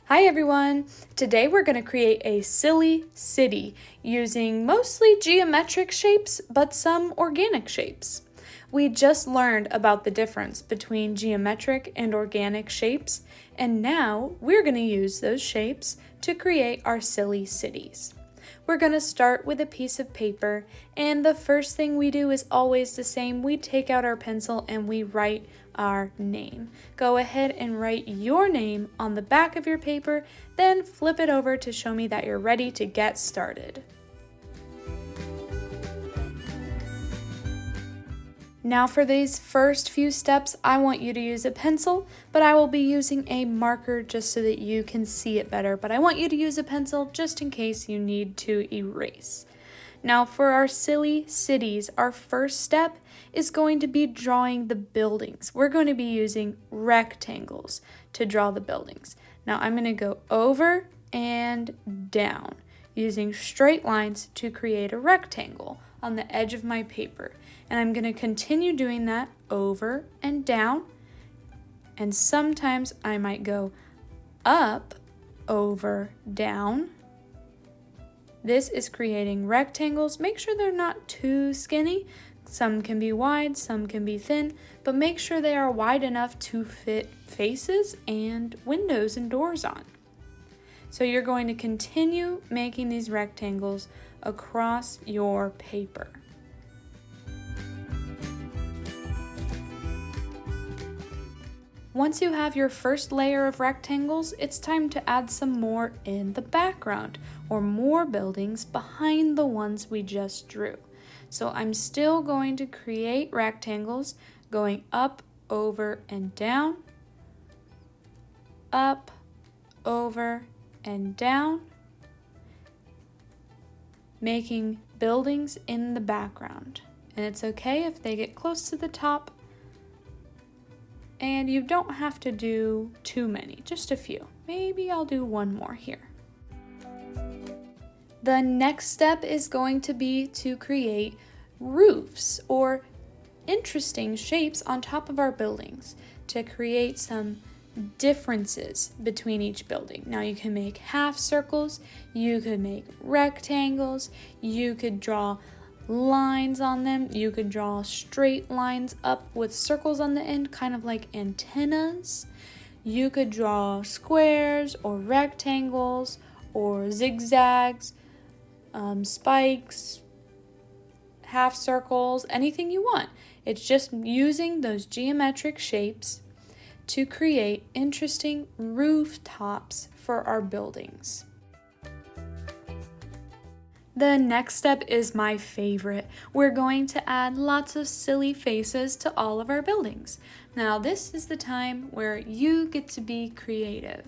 Hi everyone! Today we're going to create a silly city using mostly geometric shapes but some organic shapes. We just learned about the difference between geometric and organic shapes, and now we're going to use those shapes to create our silly cities. We're going to start with a piece of paper, and the first thing we do is always the same. We take out our pencil and we write our name. Go ahead and write your name on the back of your paper, then flip it over to show me that you're ready to get started. Now for these first few steps, I want you to use a pencil, but I will be using a marker just so that you can see it better. But I want you to use a pencil just in case you need to erase. Now for our silly cities, our first step is going to be drawing the buildings. We're going to be using rectangles to draw the buildings. Now I'm going to go over and down using straight lines to create a rectangle on the edge of my paper. And I'm going to continue doing that over and down. And sometimes I might go up, over, down. This is creating rectangles. Make sure they're not too skinny. Some can be wide, some can be thin, but make sure they are wide enough to fit faces and windows and doors on. So you're going to continue making these rectangles across your paper. Once you have your first layer of rectangles, it's time to add some more in the background, or more buildings behind the ones we just drew. So I'm still going to create rectangles going up, over, and down, up, over, and down, making buildings in the background. And it's okay if they get close to the top, and you don't have to do too many, just a few. Maybe I'll do one more here. The next step is going to be to create roofs or interesting shapes on top of our buildings to create some differences between each building. Now you can make half circles, you could make rectangles, you could draw lines on them, you could draw straight lines up with circles on the end, kind of like antennas. You could draw squares or rectangles or zigzags, spikes, half circles, anything you want. It's just using those geometric shapes to create interesting rooftops for our buildings. The next step is my favorite. We're going to add lots of silly faces to all of our buildings. Now this is the time where you get to be creative.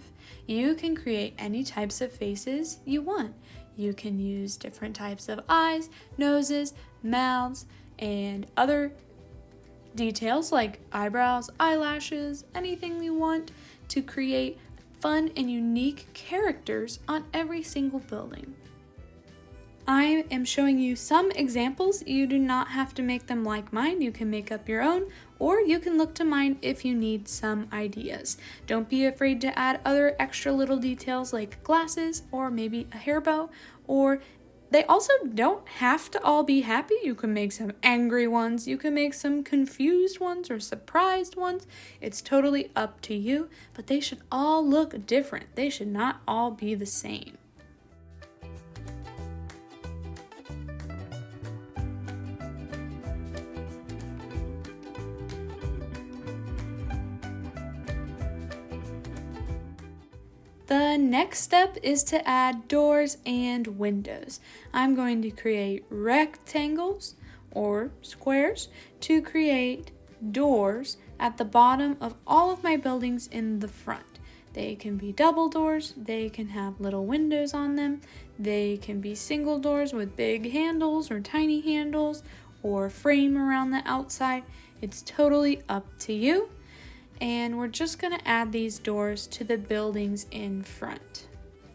You can create any types of faces you want. You can use different types of eyes, noses, mouths, and other details like eyebrows, eyelashes, anything you want to create fun and unique characters on every single building. I am showing you some examples. You do not have to make them like mine. You can make up your own, or you can look to mine if you need some ideas. Don't be afraid to add other extra little details like glasses or maybe a hair bow, or they also don't have to all be happy. You can make some angry ones, you can make some confused ones or surprised ones. It's totally up to you, but they should all look different. They should not all be the same. The next step is to add doors and windows. I'm going to create rectangles or squares to create doors at the bottom of all of my buildings in the front. They can be double doors, they can have little windows on them, they can be single doors with big handles or tiny handles, or frame around the outside. It's totally up to you. And we're just going to add these doors to the buildings in front.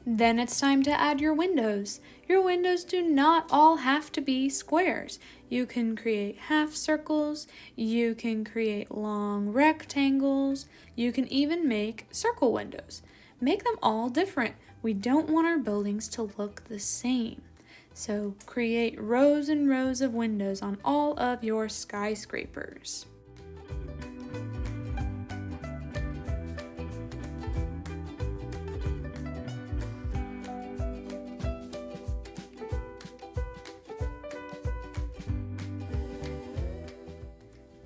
Then it's time to add your windows. Your windows do not all have to be squares. You can create half circles, you can create long rectangles, you can even make circle windows. make them all different. We don't want our buildings to look the same. So create rows and rows of windows on all of your skyscrapers.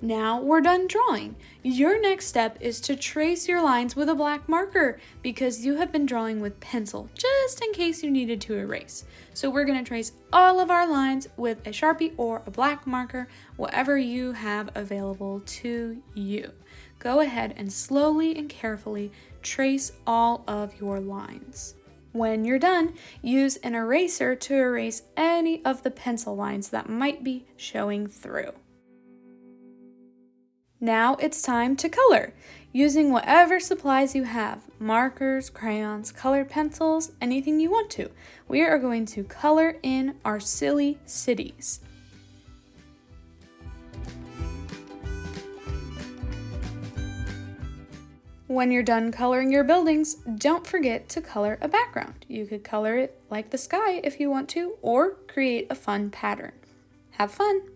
Now we're done drawing. Your next step is to trace your lines with a black marker because you have been drawing with pencil just in case you needed to erase. So we're going to trace all of our lines with a Sharpie or a black marker, whatever you have available to you. Go ahead and slowly and carefully trace all of your lines. When you're done, use an eraser to erase any of the pencil lines that might be showing through. Now it's time to color, using whatever supplies you have, markers, crayons, colored pencils, anything you want to. We are going to color in our silly cities. When you're done coloring your buildings, don't forget to color a background. You could color it like the sky if you want to, or create a fun pattern. Have fun!